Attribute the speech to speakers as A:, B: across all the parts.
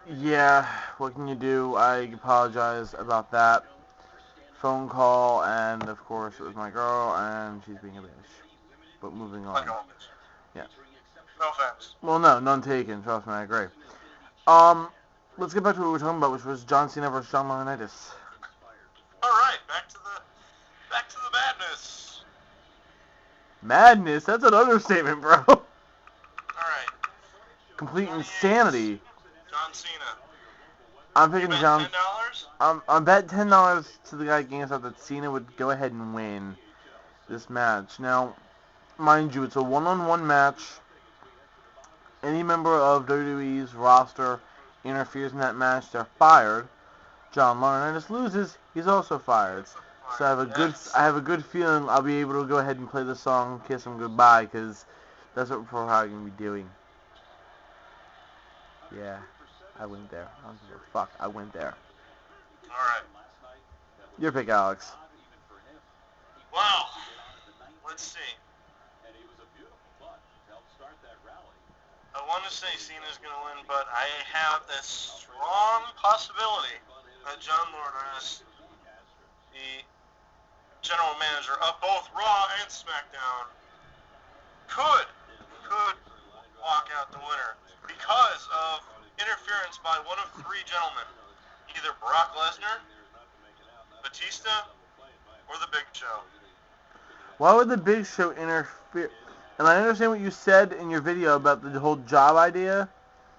A: Yeah, what can you do? I apologize about that phone call, and of course it was my girl, and she's being a bitch. But moving
B: Like
A: on.
B: always.
A: Yeah.
B: No offense.
A: Well, no, none taken. Trust me, I agree. Um, let's get back to what we were talking about, which was John Cena versus John Laurinaitis.
B: All right, back to the madness.
A: Madness? That's an understatement, bro.
B: All right,
A: Complete
B: 28.
A: insanity.
B: John Cena.
A: I'm
B: You
A: picking
B: bet
A: John.
B: $10.
A: I'm bet $10 to the guy GameStop that Cena would go ahead and win this match. Now, mind you, it's a one-on-one match. Any member of WWE's roster interferes in that match, they're fired. John Laurinaitis loses, he's also fired. So
B: Yes.
A: I have a good feeling I'll be able to go ahead and play the song "Kiss Him Goodbye" because that's what we're probably going to be doing. Yeah, I went there. I don't give a fuck. I went there.
B: All right.
A: Your pick, Alex.
B: Wow. Let's see. I want to say Cena's going to win, but I have this strong possibility that John Laurinaitis, the general manager of both Raw and SmackDown, could walk out the winner because of interference by one of three gentlemen, either Brock Lesnar, Batista, or the Big Show.
A: Why would the Big Show interfere? And I understand what you said in your video about the whole job idea,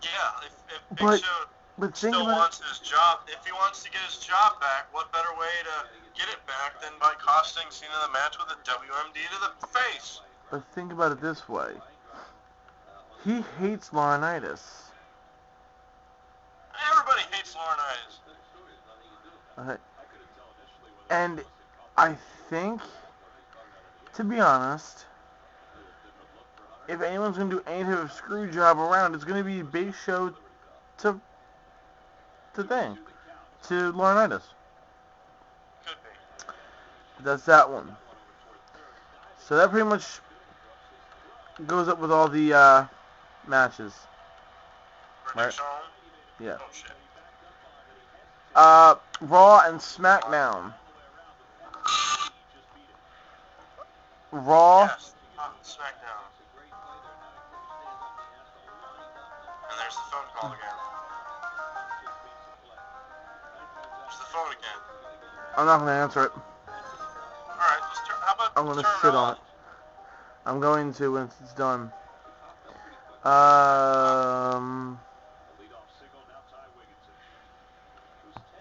B: Yeah, if Big
A: but
B: Show
A: think
B: still
A: about it.
B: wants his job, if he wants to get his job back, what better way to get it back than by costing Cena the match with a WMD to the face?
A: But think about it this way. He hates Laurinaitis.
B: Everybody hates Laurinaitis.
A: Okay. And I think, to be honest, if anyone's going to do any type of screw job around, it's going to be Big Show to Laurinaitis.
B: Could be.
A: That's that one. So that pretty much goes up with all the matches. Right?
B: Prediction?
A: Yeah.
B: Oh shit.
A: Raw and SmackDown. Raw.
B: Yes. SmackDown. And there's the phone call again. There's the phone again.
A: I'm not going to answer it.
B: Alright, how about
A: I'm going to
B: turn
A: shit
B: it
A: on
B: off?
A: it. I'm going to when it's done.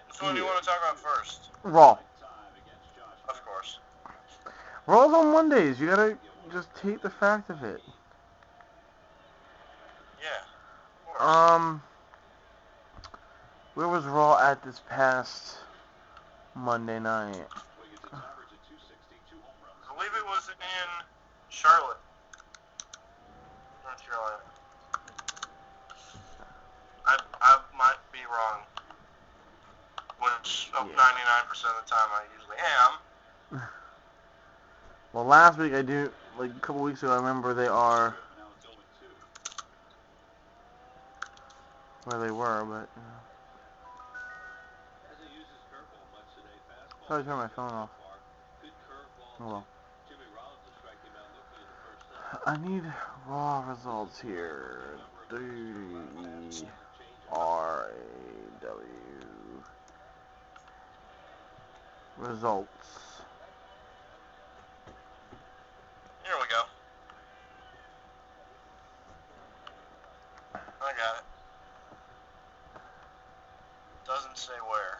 B: Which one do you want to talk about first?
A: Raw.
B: Of course.
A: Raw's on Mondays. You gotta just take the fact of it.
B: Yeah, of course.
A: Where was Raw at this past Monday night?
B: I believe it was in Charlotte, North Carolina. I might be wrong, which 99% of the time I usually am.
A: Well, last week I do, like a couple weeks ago, I remember they are where they were, but probably turn my phone off. Oh well. I need Raw results here. D-R-A-W. Results.
B: Here we go. I got it. Doesn't say where.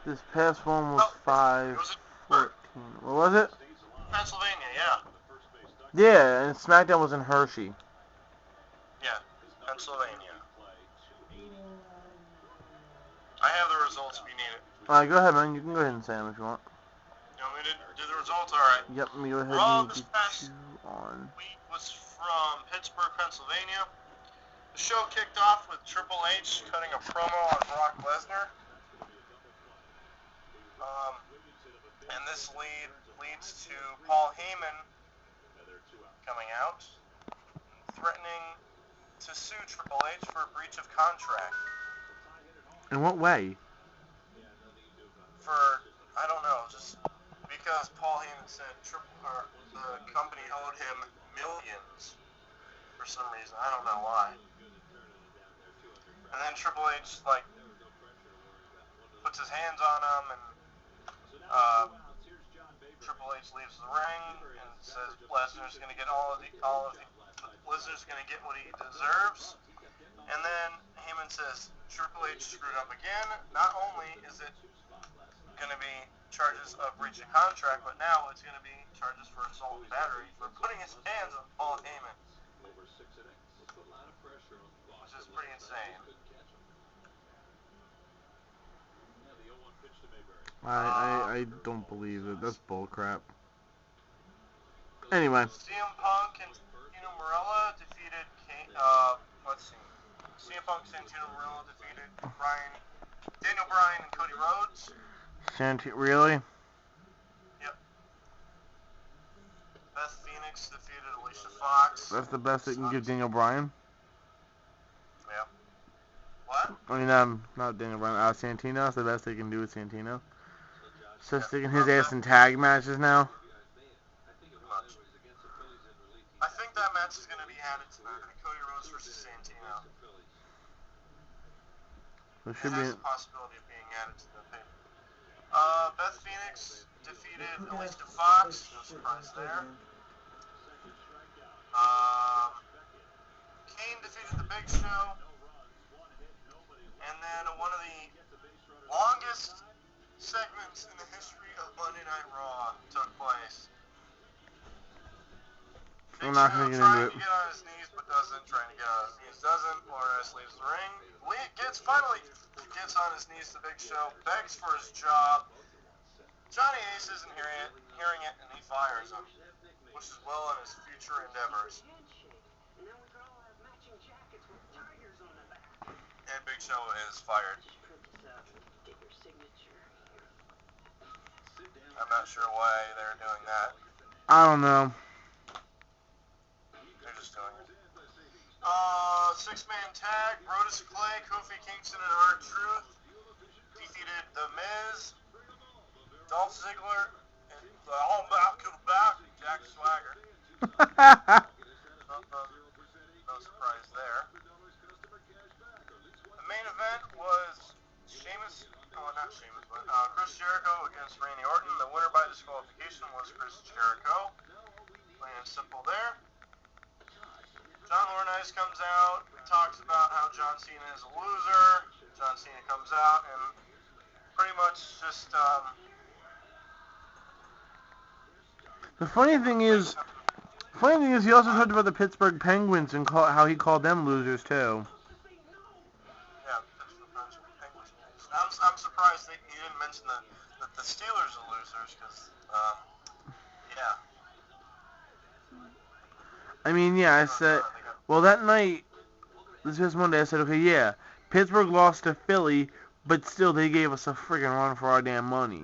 A: This past one was 5-14. What was it?
B: Pennsylvania, yeah.
A: Yeah, and SmackDown was in Hershey.
B: Yeah, Pennsylvania. I have the results if you need it.
A: Alright, go ahead, man. You can go ahead and say them if you want.
B: You want me to do the results? Alright.
A: Yep, let me go ahead
B: Raw
A: and
B: this
A: get
B: past
A: you on.
B: week was from Pittsburgh, Pennsylvania. The show kicked off with Triple H cutting a promo on Brock Lesnar. And this leads to Paul Heyman coming out, threatening to sue Triple H for a breach of contract.
A: In what way?
B: For, I don't know, just because Paul Heyman said the company owed him millions for some reason. I don't know why. And then Triple H, puts his hands on him, and Triple H leaves the ring and says Lesnar's going to get Lesnar's going to get what he deserves. And then Heyman says Triple H screwed up again. Not only is it going to be charges of breach of contract, but now it's going to be charges for assault and battery for putting his hands on Paul Heyman, which is pretty insane.
A: I don't believe it. That's bullcrap. Anyway.
B: CM Punk and Santino Marella defeated CM Punk and Santino Marella defeated Daniel Bryan and Cody Rhodes.
A: Really?
B: Yep. Beth Phoenix defeated Alicia Fox.
A: That's the best they can give Daniel Bryan?
B: Yeah. What?
A: I mean, not Daniel Bryan. Santino. That's the best they can do with Santino. So sticking his ass in tag matches now?
B: I think that match is going to be added tonight. Cody Rhodes versus Santino.
A: It
B: has the possibility of being added to the pay. Beth Phoenix defeated Alicia Fox. No surprise there. Kane defeated the Big Show. And then one of the longest segments in the history of Monday Night Raw took place.
A: I'm not going to get into it.
B: Trying to get on his knees, but doesn't. Trying to get on his knees, doesn't. Morales leaves the ring. Finally gets on his knees. The Big Show begs for his job. Johnny Ace isn't hearing it, and he fires him. Wishes well on his future endeavors. And Big Show is fired. I'm not sure why they're doing that.
A: I don't know.
B: They're just doing it. Six-man tag, Brodus Clay, Kofi Kingston, and R-Truth defeated The Miz, Dolph Ziggler, and the All Back to the Back, Jack Swagger. No surprise there. The main event was Chris Jericho against Randy Orton. The winner by disqualification was Chris Jericho. Plain and simple there. John Laurinaitis comes out, talks about how John Cena is a loser. John Cena comes out and pretty much just
A: The funny thing is he also talked about the Pittsburgh Penguins and how he called them losers too.
B: Yeah, Pittsburgh Penguins. I'm surprised that he didn't mention that the Steelers are losers because, yeah.
A: I mean, yeah, I said, well, that night, this was Monday, I said, okay, yeah, Pittsburgh lost to Philly, but still they gave us a friggin' run for our damn money.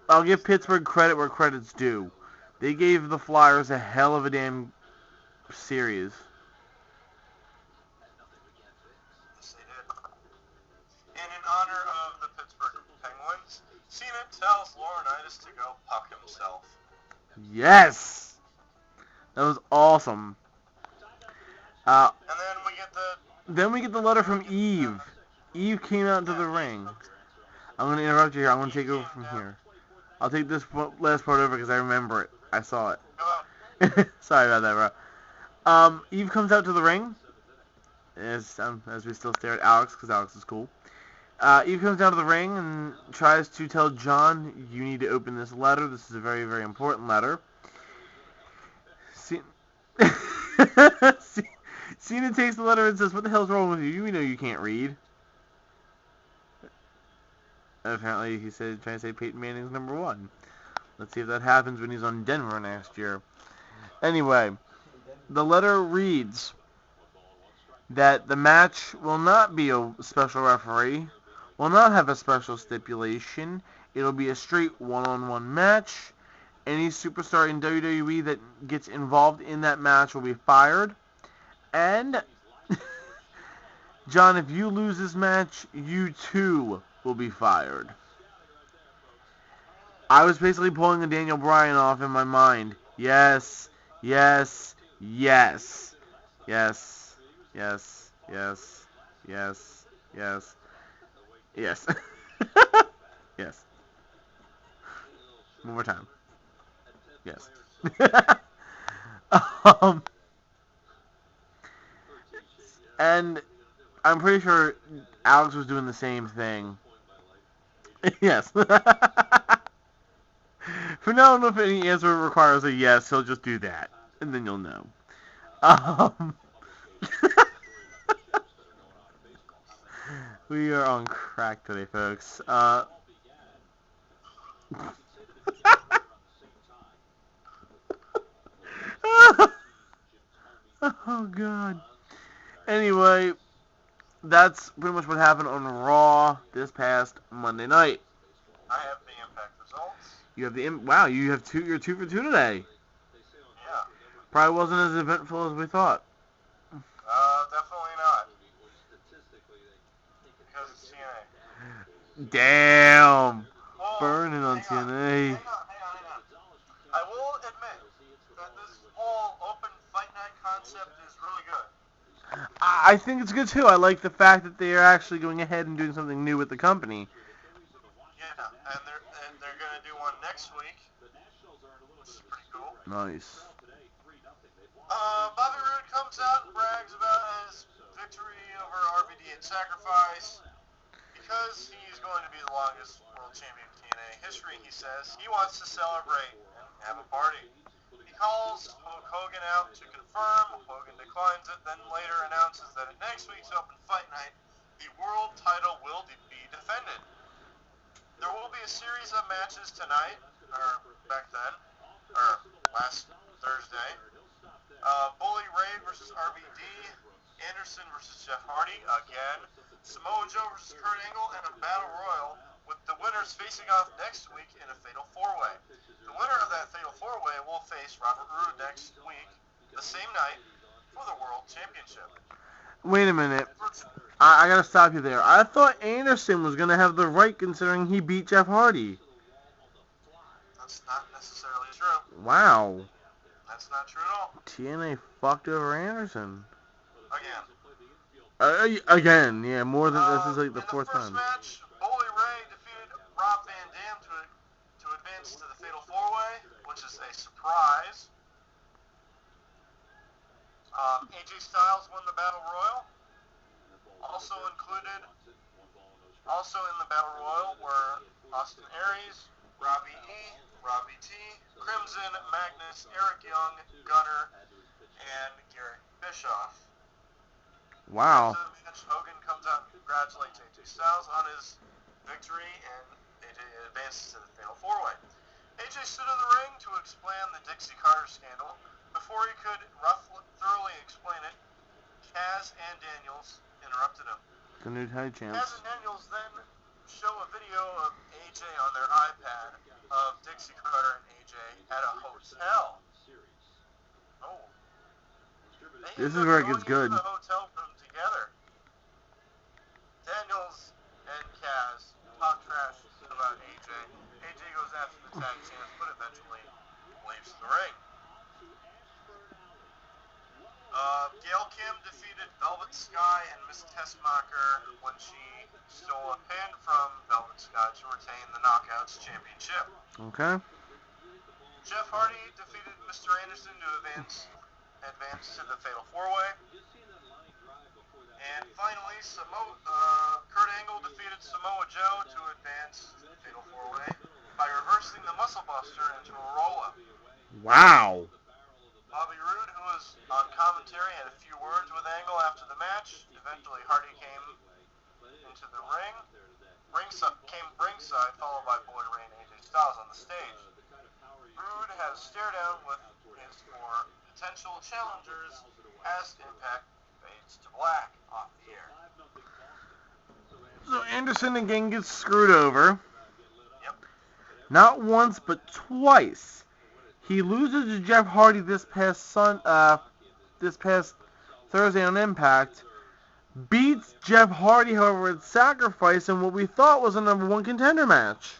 A: I'll give Pittsburgh credit where credit's due. They gave the Flyers a hell of a damn series.
B: Yes, they did. And in honor of the Pittsburgh Penguins, Cena tells Laurinaitis to go puck himself.
A: Yes! That was awesome.
B: And then we get
A: the letter from Eve. Eve came out into the ring. I'm going to interrupt you here. I'm going to take over from here. I'll take this last part over because I remember it. I saw it. Sorry about that, bro. Eve comes out to the ring. As we still stare at Alex because Alex is cool. Eve comes down to the ring and tries to tell John, you need to open this letter. This is a very, very important letter. Cena takes the letter and says, what the hell's wrong with you? You know you can't read. Apparently he said, trying to say Peyton Manning's #1. Let's see if that happens when he's on Denver next year. Anyway, the letter reads that the match will not be a special referee, will not have a special stipulation, It'll be a straight one-on-one match. Any superstar in WWE that gets involved in that match will be fired. And, John, if you lose this match, you too will be fired. I was basically pulling a Daniel Bryan off in my mind. Yes, yes, yes, yes, yes, yes, yes, yes, yes, yes. One more time. Yes. um, and I'm pretty sure Alex was doing the same thing. Yes. For now, if any answer requires a yes, he'll just do that, and then you'll know. Um, we are on crack today, folks. Oh, God. Anyway, that's pretty much what happened on Raw this past Monday night.
B: I have the Impact results.
A: You have wow, you have two. You're 2 for 2 today.
B: Yeah.
A: Probably wasn't as eventful as we thought.
B: Definitely not. Because it's TNA.
A: Damn.
B: Well,
A: Burning on TNA.
B: Hang on. I will admit that this whole open fight night concept is really good.
A: I think it's good too. I like the fact that they are actually going ahead and doing something new with the company.
B: Yeah, and they're gonna do one next week, which is pretty cool.
A: Nice.
B: Bobby Roode comes out and brags about his victory over RVD at Sacrifice. Because he's going to be the longest world champion in TNA history, he says, he wants to celebrate and have a party. He calls Hulk Hogan out to confirm. Hogan declines it, then later announces that at next week's Open Fight Night, the world title will be defended. There will be a series of matches tonight, or back then, or last Thursday. Bully Ray versus RVD, Anderson versus Jeff Hardy again, Samoa Joe versus Kurt Angle, and a Battle Royal with the winners facing off next week in a Fatal 4-Way. The winner of that Fatal 4-Way will face Robert Roode next week, the same night, for the World Championship.
A: Wait a minute. I gotta stop you there. I thought Anderson was gonna have the right considering he beat Jeff Hardy.
B: That's not necessarily true.
A: Wow.
B: That's not true at all.
A: TNA fucked over Anderson.
B: Again.
A: Again, yeah, more than this is like the fourth time.
B: In the first match, Bully Ray defeated Rob Van Dam to advance to the Fatal 4-Way, which is a surprise. AJ Styles won the Battle Royal. Also in the Battle Royal were Austin Aries, Robbie E, Robbie T, Crimson, Magnus, Eric Young, Gunner, and Garrett Bischoff.
A: Wow.
B: After the match, Hogan comes out and congratulates AJ Styles on his victory, and AJ advances to the Fatal 4-Way. AJ stood in the ring to explain the Dixie Carter scandal. Before he could thoroughly explain it, Kaz and Daniels interrupted him.
A: The new tag champs.
B: Kaz and Daniels then show a video of AJ on their iPad of Dixie Carter and AJ at a hotel. Oh.
A: This is where it gets good.
B: The hotel room together. Daniels and Kaz talk trash about AJ. AJ goes after the tag champs, but eventually leaves the ring. Gail Kim defeated Velvet Sky and Miss Tessmacher when she stole a pin from Velvet Sky to retain the Knockouts Championship.
A: Okay.
B: Jeff Hardy defeated Mr. Anderson to advance to the Fatal 4-Way. And finally, Kurt Angle defeated Samoa Joe to advance to the Fatal 4-Way by reversing the Muscle Buster into a roll-up.
A: Wow.
B: Bobby Roode, who was on commentary, had a few words with Angle after the match. Eventually, Hardy came into the ring. Came ringside, followed by Bully Ray and AJ Styles on the stage. Roode has stare down with his four potential challengers as Impact fades to black off the air.
A: So Anderson again gets screwed over.
B: Yep.
A: Not once, but twice. He loses to Jeff Hardy this past Thursday on Impact. Beats Jeff Hardy, however, at Sacrifice in what we thought was a #1 contender match.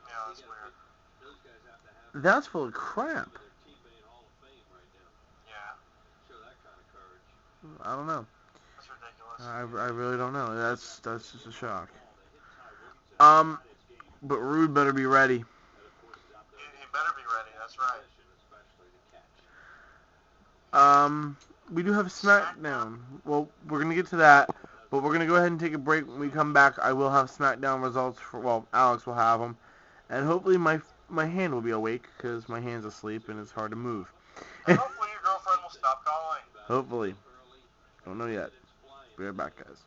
B: Yeah, that's weird.
A: That's full of crap.
B: Yeah.
A: I don't know.
B: That's ridiculous.
A: I really don't know. That's just a shock. But Rude better be ready.
B: He better be ready. That's right.
A: We do have SmackDown. Well, we're going to get to that, but we're going to go ahead and take a break. When we come back, I will have SmackDown results Alex will have them, and hopefully my hand will be awake, because my hand's asleep and it's hard to move.
B: And hopefully your girlfriend will stop calling.
A: Hopefully. Don't know yet. Be right back, guys.